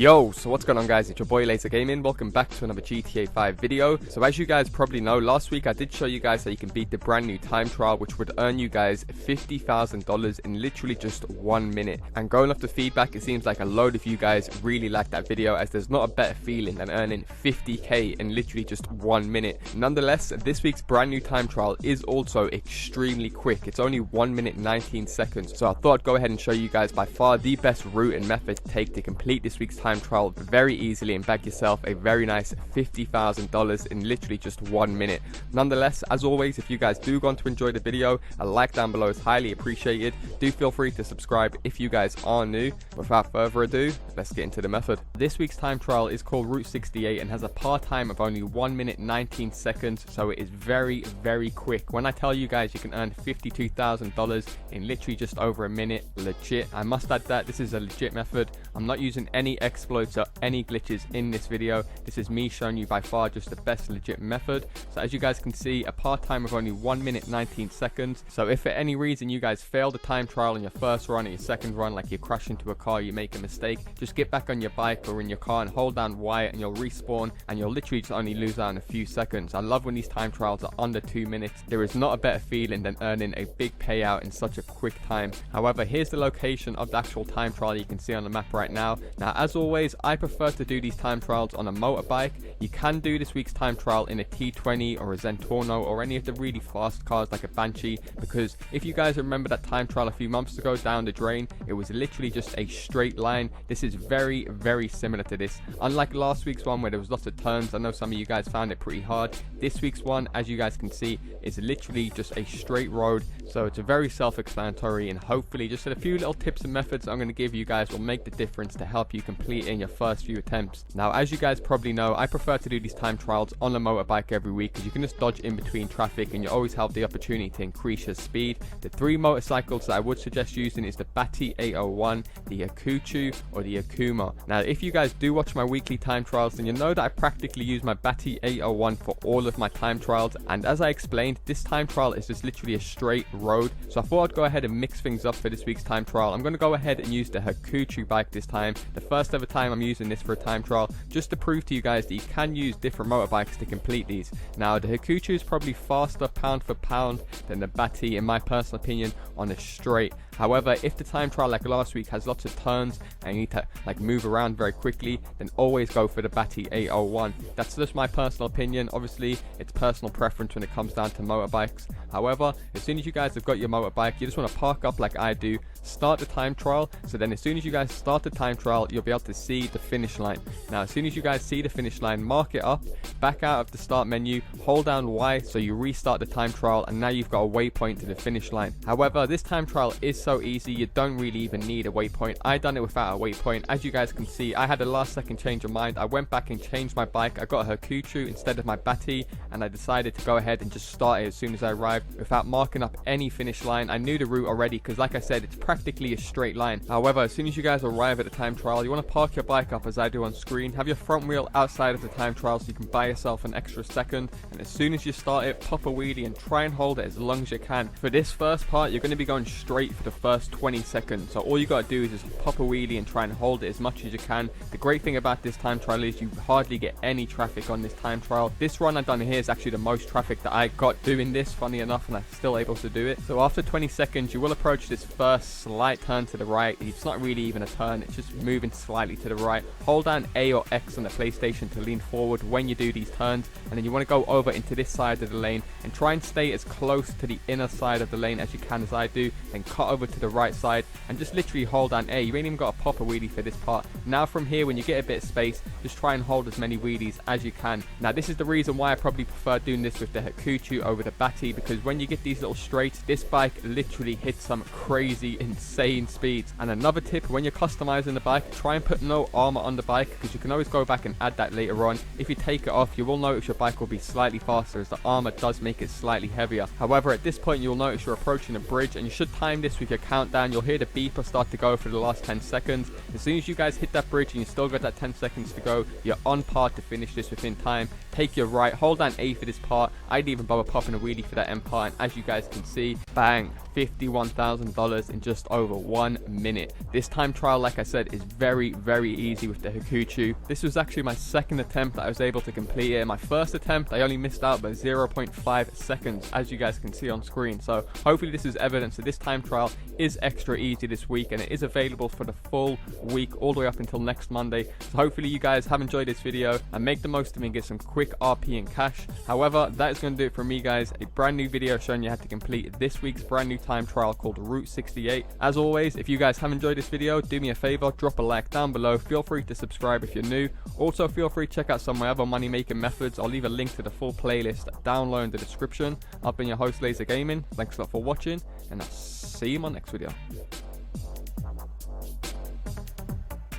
Yo, so what's going on guys, it's your boy LaazrGaming. Welcome back to another GTA 5 video. So as you guys probably know, last week I did show you guys how you can beat the brand new time trial, which would earn you guys $50,000 in literally just 1 minute. And going off the feedback, it seems like a load of you guys really liked that video, as there's not a better feeling than earning 50k in literally just 1 minute. Nonetheless, this week's brand new time trial is also extremely quick. It's only 1 minute 19 seconds. So I thought I'd go ahead and show you guys by far the best route and method to take to complete this week's time trial very easily and bag yourself a very nice $50,000 in literally just 1 minute. Nonetheless, as always, if you guys do want to enjoy the video, a like down below is highly appreciated. Do feel free to subscribe if you guys are new. Without further ado, let's get into the method. This week's time trial is called Route 68 and has a par time of only 1 minute 19 seconds, so it is very quick. When I tell you guys you can earn $52,000 in literally just over a minute, legit. I must add that this is a legit method. I'm not using any exploits or any glitches in this video. This is me showing you by far just the best legit method. So as you guys can see, a par time of only 1 minute 19 seconds. So if for any reason you guys fail the time trial on your first run or your second run, like you crash into a car, you make a mistake, just get back on your bike or in your car and hold down Y and you'll respawn, and you'll literally just only lose out in a few seconds. I love when these time trials are under 2 minutes. There is not a better feeling than earning a big payout in such a quick time. However, here's the location of the actual time trial you can see on the map right now. Now as always, I prefer to do these time trials on a motorbike. You can do this week's time trial in a T20 or a Zentorno or any of the really fast cars like a Banshee, because if you guys remember that time trial a few months ago down the drain, it was literally just a straight line. This is very similar to this. Unlike last week's one where there was lots of turns, I know some of you guys found it pretty hard. This week's one, as you guys can see, is literally just a straight road, so it's a very self-explanatory, and hopefully just a few little tips and methods I'm going to give you guys will make the difference to help you complete in your first few attempts. Now as you guys probably know, I prefer to do these time trials on a motorbike every week because you can just dodge in between traffic and you always have the opportunity to increase your speed. The three motorcycles that I would suggest using is the Bati 801, the CREW or the Akuma. Now if you guys do watch my weekly time trials, then you know that I practically use my Bati 801 for all of my time trials, and as I explained, this time trial is just literally a straight road. So I thought I'd go ahead and mix things up for this week's time trial. I'm going to go ahead and use the CREW bike this time, the first ever time I'm using this for a time trial, just to prove to you guys that you can use different motorbikes to complete these. Now the CREW is probably faster pound for pound than the Bati in my personal opinion on a straight. However, if the time trial like last week has lots of turns and you need to like move around very quickly, then always go for the Bati 801. That's just my personal opinion. Obviously it's personal preference when it comes down to motorbikes. However, as soon as you guys have got your motorbike, you just want to park up like I do, start the time trial, so then as soon as you guys start the time trial, you'll be able to see the finish line. Now as soon as you guys see the finish line, mark it up, back out of the start menu, hold down Y so you restart the time trial, and now you've got a waypoint to the finish line. However, this time trial is so easy, you don't really even need a waypoint. I done it without a waypoint. As you guys can see, I had a last second change of mind. I went back and changed my bike. I got a CREW instead of my Bati, and I decided to go ahead and just start it as soon as I arrived without marking up any finish line. I knew the route already because like I said, it's practically a straight line. However, as soon as you guys arrive at the time trial, you want to park your bike up as I do on screen, have your front wheel outside of the time trial so you can buy yourself an extra second, and as soon as you start it, pop a wheelie and try and hold it as long as you can. For this first part, you're going to be going straight for the first 20 seconds, so all you got to do is just pop a wheelie and try and hold it as much as you can. The great thing about this time trial is you hardly get any traffic on this time trial. This run I've done here is actually the most traffic that I got doing this, funny enough, and I'm still able to do it. So after 20 seconds, you will approach this first slight turn to the right. It's not really even a turn, it's just moving slightly to the right. Hold down A or X on the PlayStation to lean forward when you do these turns, and then you want to go over into this side of the lane and try and stay as close to the inner side of the lane as you can, as I do, then cut over to the right side and just literally hold down A. You ain't even got to pop a wheelie for this part. Now from here, when you get a bit of space, just try and hold as many wheelies as you can. Now this is the reason why I probably prefer doing this with the CREW over the Bati, because when you get these little straights, this bike literally hits some crazy insane speeds. And another tip, when you're customizing the bike, try and put no armor on the bike, because you can always go back and add that later on. If you take it off, you will notice your bike will be slightly faster as the armor does make it slightly heavier. However, at this point you'll notice you're approaching a bridge, and you should time this with your countdown. You'll hear the beeper start to go for the last 10 seconds. As soon as you guys hit that bridge and you still got that 10 seconds to go, you're on par to finish this within time. Take your right, hold down A for this part. I didn't even bother popping a wheelie for that end part, and as you guys can see, bang, $51,000 in just over 1 minute. This time trial, like I said, is very easy with the CREW. This was actually my second attempt that I was able to complete it. My first attempt, I only missed out by 0.5 seconds, as you guys can see on screen. So hopefully this is evidence that this time trial is extra easy this week, and it is available for the full week all the way up until next Monday. So hopefully you guys have enjoyed this video and make the most of it and get some quick RP and cash. However, that is going to do it for me, guys. A brand new video showing you how to complete this week's brand new time trial called Route 68. As always, if you guys have enjoyed this video, do me a favor, drop a like down below. Feel free to subscribe if you're new. Also, feel free to check out some of my other money making methods. I'll leave a link to the full playlist down low in the description. I've been your host, LaazrGaming. Thanks a lot for watching, and I'll see you in my next video.